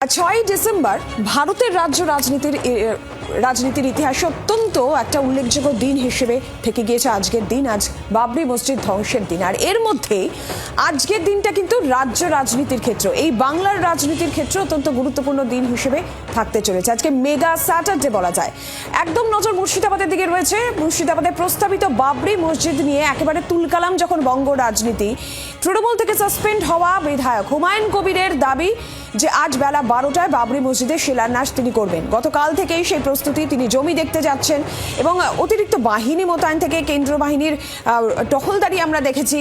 6 December ভারতের রাজনীতির ইতিহাসে অত্যন্ত একটা উল্লেখযোগ্য দিন হিসেবে থেকে গিয়েছে আজকের দিন। আজ বাবরি মসজিদ ধ্বংসের দিন, আর এর মধ্যে আজকের দিনটা কিন্তু রাজ্য রাজনীতির ক্ষেত্রে, এই বাংলার রাজনীতির ক্ষেত্রে অত্যন্ত গুরুত্বপূর্ণ দিন হিসেবে থাকতে চলেছে। আজকে মেগা স্যাটারডে বলা যায়। একদম নজর মুর্শিদাবাদের দিকে রয়েছে। মুর্শিদাবাদের প্রস্তাবিত বাবরি মসজিদ নিয়ে একেবারে তুলকালাম যখন বঙ্গ রাজনীতি। তৃণমূল থেকে সাসপেন্ড হওয়া বিধায়ক হুমায়ুন কবিরের দাবি যে আজ বেলা 12টায় বাবরি মসজিদের শিলান্যাস তিনি করবেন। গতকাল থেকেই সেই প্রস্তুতি, তিনি জমি দেখতে যাচ্ছেন এবং অতিরিক্ত বাহিনী মোতায়েন থেকে কেন্দ্রীয় বাহিনীর টহলদারি আমরা দেখেছি।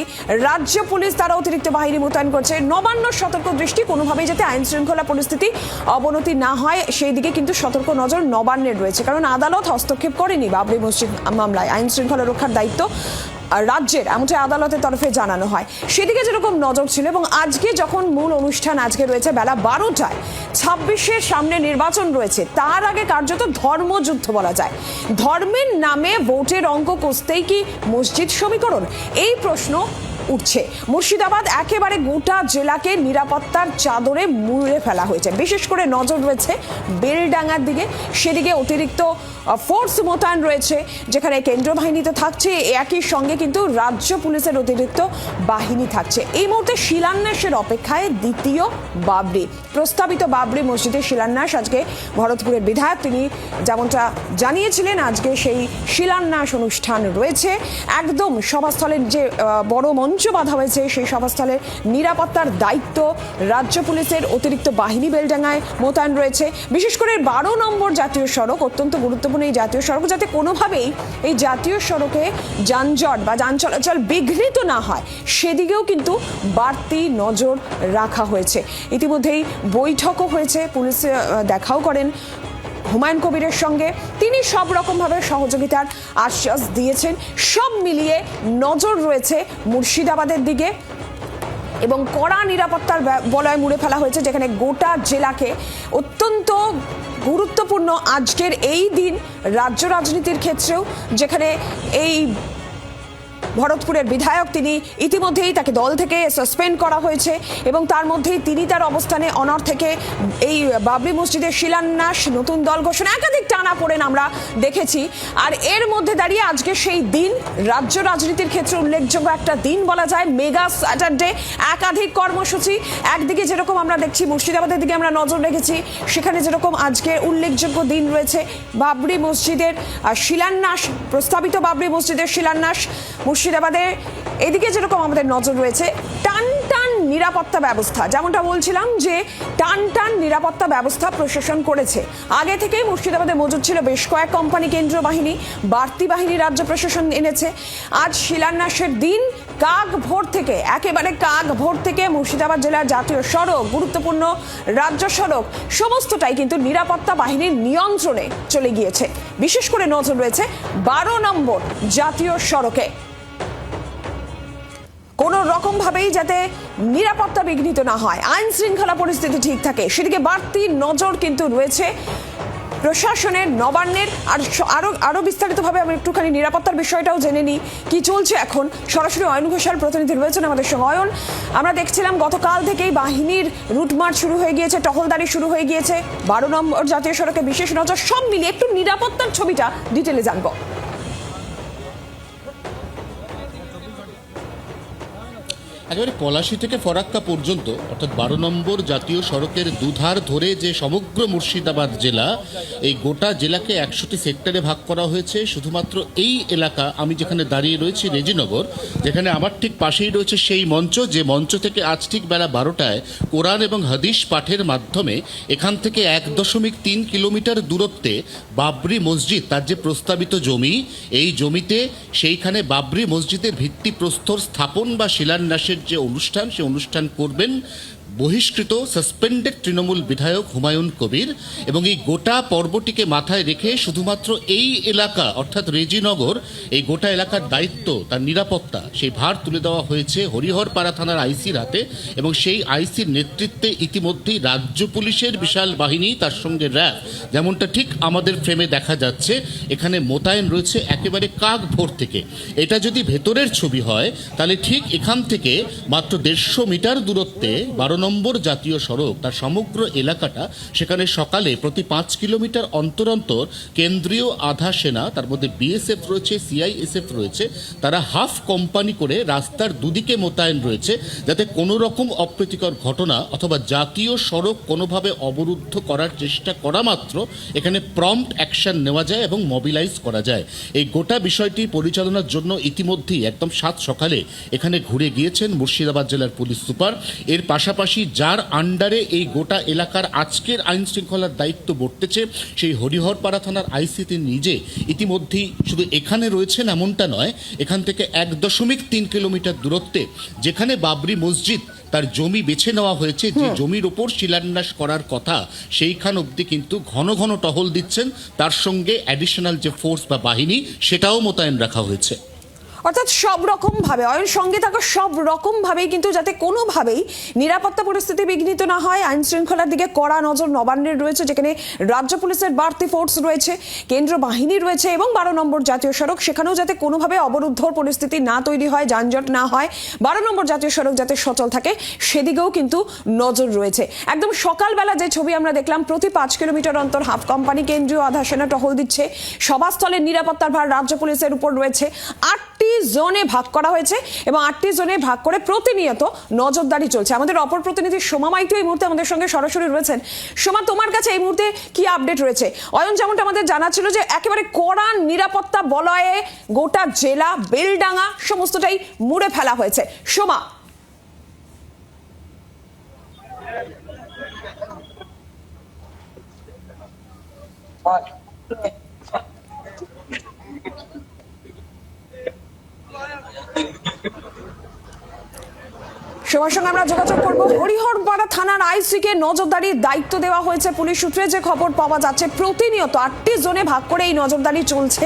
রাজ্য পুলিশ তারা অতিরিক্ত বাহিনী মোতায়েন করছে। নবান্ন সতর্ক দৃষ্টি, কোনোভাবেই যাতে আইন শৃঙ্খলা পরিস্থিতি অবনতি না হয় সেই দিকে কিন্তু সতর্ক নজর নবান্নের রয়েছে, কারণ আদালত হস্তক্ষেপ করেনি বাবরি মসজিদ মামলায়। আইন শৃঙ্খলা রক্ষার দায়িত্ব রাজ্যের, এমনটা আদালতের তরফে জানানো হয়। সেদিকে যেরকম নজর ছিল। এবং আজকে যখন মূল অনুষ্ঠান আজকে রয়েছে বেলা 12টায়, 26-এর সামনে নির্বাচন রয়েছে, তার আগে কার্যত ধর্মযুদ্ধ বলা যায়। ধর্মের নামে ভোটের অঙ্ক কষতেই কি মসজিদ সমীকরণ, এই প্রশ্ন উঠছে। মুর্শিদাবাদ একেবারে গোটা জেলাকে নিরাপত্তার চাদরে মুড়ে ফেলা হয়েছে। বিশেষ করে নজর রয়েছে বেলডাঙ্গার দিকে, সেদিকে অতিরিক্ত ফোর্স মোতায়েন রয়েছে, যেখানে কেন্দ্রীয় বাহিনী তো থাকছে, একই সঙ্গে কিন্তু রাজ্য পুলিশের অতিরিক্ত বাহিনী থাকছে। এই মুহূর্তে শিলান্যাসের অপেক্ষায় দ্বিতীয় বাবরি, প্রস্তাবিত বাবরি মসজিদের শিলান্যাস। আজকে ভরতপুরের বিধায়ক তিনি যেমনটা জানিয়েছিলেন, আজকে সেই শিলান্যাস অনুষ্ঠান রয়েছে। একদম সভাস্থলের যে বড় মঞ্চ বাঁধা হয়েছে, সেই সভাস্থলের নিরাপত্তার দায়িত্ব রাজ্য পুলিশের অতিরিক্ত বাহিনী বেলডাঙ্গায় মোতায়েন রয়েছে। বিশেষ করে 12 নম্বর জাতীয় সড়ক, অত্যন্ত গুরুত্বপূর্ণ এই জাতীয় সড়ক, যাতে কোনোভাবেই এই জাতীয় সড়কে যানজট বা যান চলাচল বিঘ্নিত না হয় সেদিকেও কিন্তু বাড়তি নজর রাখা হয়েছে। ইতিমধ্যেই বৈঠকও হয়েছে, পুলিশে দেখাও করেন হুমায়ুন কবিরের সঙ্গে। তিনি সব রকমভাবে সহযোগিতার আশ্বাস দিয়েছেন। সব মিলিয়ে নজর রয়েছে মুর্শিদাবাদের দিকে এবং কড়া নিরাপত্তার বলয় মুড়ে ফেলা হয়েছে, যেখানে গোটা জেলাকে অত্যন্ত গুরুত্বপূর্ণ আজকের এই দিন রাজ্য রাজনীতির ক্ষেত্রেও, যেখানে এই ভরতপুরের বিধায়ক তিনি ইতিমধ্যেই তাকে দল থেকে সাসপেন্ড করা হয়েছে এবং তার মধ্যেই তিনি তার অবস্থানে অনড় থেকে এই বাবরি মসজিদের শিলান্যাস, নতুন দল ঘোষণা, একাধিক টানাপোড়েন আমরা দেখেছি। আর এর মধ্যে দাঁড়িয়ে আজকে সেই দিন রাজ্য রাজনীতির ক্ষেত্রে উল্লেখযোগ্য একটা দিন বলা যায়। মেগা স্যাটারডে, একাধিক কর্মসূচি। একদিকে যেরকম আমরা দেখছি মুর্শিদাবাদের দিকে আমরা নজর রেখেছি, সেখানে যেরকম আজকে উল্লেখযোগ্য দিন রয়েছে বাবরি মসজিদের শিলান্যাস, প্রস্তাবিত বাবরি মসজিদের শিলান্যাস মুর্শিদাবাদে। এদিকে যেরকম আমাদের নজর রয়েছে টান টান নিরাপত্তা ব্যবস্থা, যেমনটা বলছিলাম যে টান টান নিরাপত্তা ব্যবস্থা প্রশাসন করেছে। আগে থেকেই মুর্শিদাবাদে মজুদ ছিল বেশ কয়েক কোম্পানি কেন্দ্রীয় বাহিনী, বাড়তি বাহিনী রাজ্য প্রশাসন এনেছে। আজ শিলান্যাসের দিন, কাক ভোর থেকে, একেবারে কাক ভোর থেকে মুর্শিদাবাদ জেলার জাতীয় সড়ক, গুরুত্বপূর্ণ রাজ্য সড়ক, সমস্তটাই কিন্তু নিরাপত্তা বাহিনীর নিয়ন্ত্রণে চলে গিয়েছে। বিশেষ করে নজর রয়েছে 12 নম্বর জাতীয় সড়কে। কোন রকম ভাবেই যাতে নিরাপত্তা বিঘ্নিত না হয়, আইন শৃঙ্খলা পরিস্থিতি ঠিক থাকে, সেদিকে বাড়তি নজর কিন্তু রয়েছে প্রশাসনের, নবান্নের। আর আরো বিস্তারিতভাবে আমি একটুখানি নিরাপত্তার বিষয়টাও জেনে নিই কি চলছে এখন। সরাসরি অয়ন ঘোষাল প্রতিনিধি রয়েছেন আমাদের সঙ্গে। অয়ন, আমরা দেখছিলাম গতকাল থেকেই বাহিনীর রুটমার্চ শুরু হয়ে গিয়েছে, টহলদারি শুরু হয়ে গিয়েছে, 12 নম্বর জাতীয় সড়কে বিশেষ নজর। সব মিলিয়ে একটু নিরাপত্তার ছবিটা ডিটেলে জানবো। একেবারে পলাশী থেকে ফরাক্কা পর্যন্ত, অর্থাৎ 12 নম্বর জাতীয় সড়কের দুধার ধরে যে সমগ্র মুর্শিদাবাদ জেলা, এই গোটা জেলাকে 100টি সেক্টরে ভাগ করা হয়েছে। শুধুমাত্র এই এলাকা, আমি যেখানে দাঁড়িয়ে রয়েছি রেজিনগর, যেখানে আমার ঠিক পাশেই রয়েছে সেই মঞ্চ, যে মঞ্চ থেকে আজ ঠিক বেলা 12টায় কোরআন এবং হাদিস পাঠের মাধ্যমে এখান থেকে 1.3 কিলোমিটার দূরত্বে বাবরি মসজিদ, তার যে প্রস্তাবিত জমি, এই জমিতে সেইখানে বাবরি মসজিদের ভিত্তিপ্রস্তর স্থাপন বা শিলান্যাসের যে অনুষ্ঠান, সে অনুষ্ঠান করবেন বহিষ্কৃত সাসপেন্ডেড তৃণমূল বিধায়ক হুমায়ুন কবির। এবং এই গোটা পর্বটিকে মাথায় রেখে শুধুমাত্র এই এলাকা, অর্থাৎ রেজিনগর, এই গোটা এলাকার দায়িত্ব, তার নিরাপত্তা, সেই ভার তুলে দেওয়া হয়েছে হরিহরপাড়া থানার আইসির হাতে। এবং সেই আইসির নেতৃত্বে ইতিমধ্যেই রাজ্য পুলিশের বিশাল বাহিনী, তার সঙ্গে র্যাব, যেমনটা ঠিক আমাদের ফ্রেমে দেখা যাচ্ছে, এখানে মোতায়েন রয়েছে একেবারে কাক ভোর থেকে। এটা যদি ভেতরের ছবি হয়, তাহলে ঠিক এখান থেকে মাত্র 150 মিটার দূরত্বে 12 নম্বর নম্বর জাতীয় সড়ক তার সমগ্র এলাকাটা, সেখানে সকালে প্রতি 5 কিলোমিটার অন্তর অন্তর কেন্দ্রীয় আধা সেনা, তার মধ্যে বিএসএফ রয়েছে, সিআইএসএফ রয়েছে, তারা হাফ কোম্পানি করে রাস্তার দুদিকে মোতায়েন রয়েছে, যাতে কোনো রকম অপ্রীতিকর ঘটনা অথবা জাতীয় সড়ক কোনোভাবে অবরুদ্ধ করার চেষ্টা করা মাত্র এখানে প্রম্পট অ্যাকশন নেওয়া যায় এবং মোবিলাইজ করা যায়। এই গোটা বিষয়টি পরিচালনার জন্য ইতিমধ্যেই একদম সাত সকালে এখানে ঘুরে গিয়েছেন মুর্শিদাবাদ জেলার পুলিশ সুপার। এর পাশাপাশি যার আন্ডারে এই গোটা এলাকার আজকের আইন শৃঙ্খলার দায়িত্ব বর্তেছে, সেই হরিহরপাড়া থানার আইসিটি নিজে ইতিমধ্যেই শুধু এখানে রয়েছেন এমনটা নয়, এখান থেকে 1.3 কিলোমিটার দূরত্বে যেখানে বাবরি মসজিদ তার জমি বেছে নেওয়া হয়েছে, যে জমির ওপর শিলান্যাস করার কথা, সেইখান অবধি কিন্তু ঘন ঘন টহল দিচ্ছেন। তার সঙ্গে অ্যাডিশনাল যে ফোর্স বা বাহিনী, সেটাও মোতায়েন রাখা হয়েছে। অর্থাৎ সব রকম ভাবে সঙ্গে থাকা সব রকম ভাবেই কিন্তু যাতে কোনোভাবেই নিরাপত্তা পরিস্থিতি বিঘ্নিত না হয়, আইন শৃঙ্খলার দিকে কড়া নজর নবান্নের রয়েছে, যেখানে রাজ্য পুলিশের বাড়তি ফোর্স রয়েছে, কেন্দ্র বাহিনী রয়েছে, এবং 12 নম্বর জাতীয় সড়ক, সেখানেও যাতে কোনোভাবে অবরুদ্ধ পরিস্থিতি না তৈরি হয়, যানজট না হয়, 12 নম্বর জাতীয় সড়ক যাতে সচল থাকে, সেদিকেও কিন্তু নজর রয়েছে। একদম সকালবেলা যে ছবি আমরা দেখলাম, প্রতি 5 কিলোমিটার অন্তর হাফ কোম্পানি, কেন্দ্রীয় আধা সেনা টহল দিচ্ছে। সভাস্থলের নিরাপত্তার ভার রাজ্য পুলিশের উপর রয়েছে। 8টি জোনে ভাগ করা হয়েছে এবং 8টি জোনে ভাগ করে প্রতিনিয়ত নজরদারি চলছে। আমাদের অপর প্রতিনিধি সোমা মাইতি এই মুহূর্তে আমাদের সঙ্গে সরাসরি রয়েছেন। সোমা, তোমার কাছে এই মুহূর্তে কি আপডেট রয়েছে? অয়ন যেমনটা আমাদের জানাচ্ছিল যে একেবারে কড়া নিরাপত্তা বলয়ে গোটা জেলা, বেলডাঙ্গা সমস্তটাই মুড়ে ফেলা হয়েছে। সোমা, সবার সঙ্গে আমরা যোগাযোগ করবো। হরিহরপাড়া থানার আইসিকে নজরদারির দায়িত্ব দেওয়া হয়েছে পুলিশ সূত্রে যে খবর পাওয়া যাচ্ছে। প্রতিনিয়ত 8টি জোনে ভাগ করে এই নজরদারি চলছে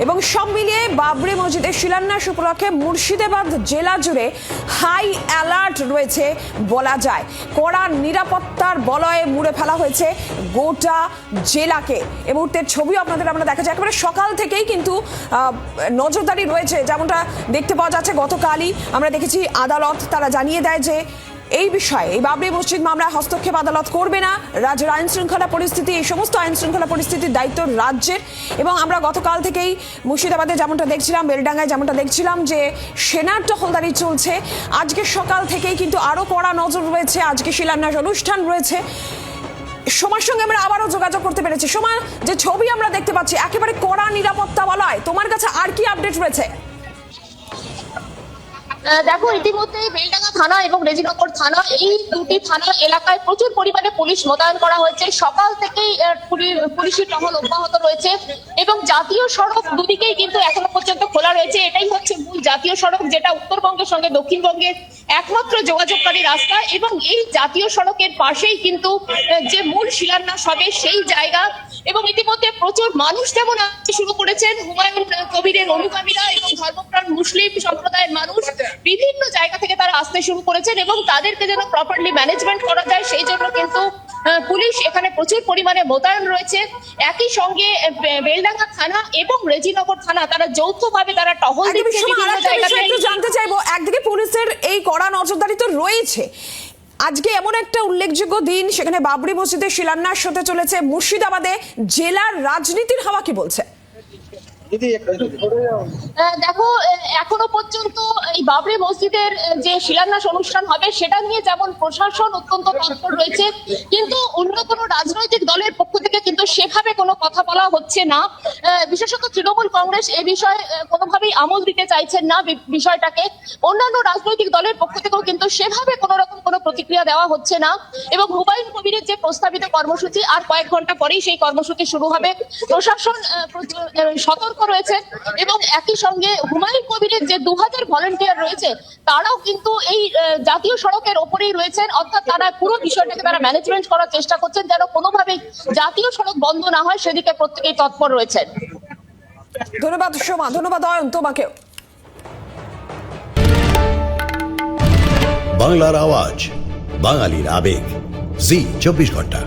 এবং সব মিলিয়ে বাবরি মসজিদের শিলান্যাস উপলক্ষে মুর্শিদাবাদ জেলা জুড়ে হাই অ্যালার্ট রয়েছে বলা যায়। কড়া নিরাপত্তার বলয়ে মুড়ে ফেলা হয়েছে গোটা জেলাকে। এই মুহূর্তের ছবি আপনাদের আমরা দেখাচ্ছি। একেবারে সকাল থেকেই কিন্তু নজরদারি রয়েছে, যেমনটা দেখতে পাওয়া যাচ্ছে। গতকালই আমরা দেখেছি আদালত তারা জানিয়ে দেয় যে এই বিষয়ে, এই বাবরি মসজিদ মামলায় হস্তক্ষেপ আদালত করবে না। রাজ্যের আইন শৃঙ্খলা পরিস্থিতি, এই সমস্ত আইন শৃঙ্খলা পরিস্থিতির দায়িত্ব রাজ্যের। এবং আমরা গতকাল থেকেই মুর্শিদাবাদে যেমনটা দেখছিলাম, বেলডাঙ্গায় যেমনটা দেখছিলাম যে সেনার টহলদারি চলছে, আজকে সকাল থেকেই কিন্তু আরো কড়া নজর রয়েছে। আজকে শিলান্যাস অনুষ্ঠান রয়েছে। সোমার সঙ্গে আমরা আবারও যোগাযোগ করতে পেরেছি। সোমা, যে ছবি আমরা দেখতে পাচ্ছি, একেবারে কড়া নিরাপত্তা বলয়, তোমার কাছে আর কি আপডেট রয়েছে? দেখো, ইতিমধ্যে বেলডাঙ্গা থানা এবং রেজিনগর থানা, এই দুটি থানা এলাকায় প্রচুর পরিমাণে পুলিশ মোতায়েন করা হয়েছে। সকাল থেকেই পুলিশি টহল অব্যাহত রয়েছে এবং জাতীয় সড়ক দুদিকেই কিন্তু এখনো পর্যন্ত খোলা রয়েছে। এটাই হচ্ছে মূল জাতীয় সড়ক, যেটা উত্তরবঙ্গের সঙ্গে দক্ষিণবঙ্গের একমাত্র যোগাযোগকারী রাস্তা। এবং এই জাতীয় সড়কের পাশেই কিন্তু যে মূল শিলান্যাস হবে সেই জায়গা। এবং ইতিমধ্যে প্রচুর মানুষ যেমন আসতে শুরু করেছেন, হুমায়ুন কবিরের অনুগামীরা এবং ধর্মপ্রাণ মুসলিম সম্প্রদায়ের মানুষ বিভিন্ন জায়গা থেকে তারা আসতে শুরু করেছেন এবং তাদেরকে যেন প্রপারলি ম্যানেজমেন্ট করা যায় সেই জন্য কিন্তু পুলিশ এখানে প্রচুর পরিমাণে মোতায়েন রয়েছে। একই সঙ্গে বেলডাঙ্গা থানা এবং রেজিনগর থানা তারা যৌথভাবে তারা টহল দিচ্ছে বিভিন্ন জায়গাতে। একটু জানতে চাইবো, একদিকে পুলিশের এই কড়া নজরদারি তো রয়েছে, আজকে এমন একটা উল্লেখযোগ্য দিন, সেখানে বাবরি মসজিদের শিলান্যাস হতে চলেছে। মুর্শিদাবাদে জেলার রাজনীতির হাওয়া কি বলছে? দেখো, এখনো পর্যন্ত এই বাবরি মসজিদের যে শিলান্যাস অনুষ্ঠান হবে সেটা নিয়ে যেমন প্রশাসন অত্যন্ত তৎপর রয়েছে, কিন্তু অন্য কোনো রাজনৈতিক দলের পক্ষ থেকে কিন্তু সেভাবে কোনো কথা বলা হচ্ছে না। বিশেষত তৃণমূল কংগ্রেস এ বিষয়ে কোনোভাবেই আমল দিতে চাইছেন না বিষয়টাকে। অন্যান্য রাজনৈতিক দলের পক্ষ থেকেও কিন্তু সেভাবে কোনো রকম কোনো প্রতিক্রিয়া দেওয়া হচ্ছে না। এবং হুমায়ুন কবিরের যে প্রস্তাবিত কর্মসূচি, আর কয়েক ঘন্টা পরেই সেই কর্মসূচি শুরু হবে। প্রশাসন সতর্ক রয়েছে এবং একই সঙ্গে হুমায়ুন কবিরের যে 2000 ভলান্টিয়ার রয়েছে তারাও কিন্তু এই জাতীয় সড়কের ওপরেই রয়েছেন। অর্থাৎ তারা পুরো বিষয়টাকে তারা ম্যানেজমেন্ট করার চেষ্টা করছেন যেন কোনোভাবেই জাতীয় সড়ক বন্ধ না হয়, সেদিকে প্রত্যেকেই তৎপর রয়েছেন। ধন্যবাদ সোমা, ধন্যবাদ অয়ন তোমাকেও। বাংলার আওয়াজ, বাঙালির আবেগ, জি 24 ঘন্টা।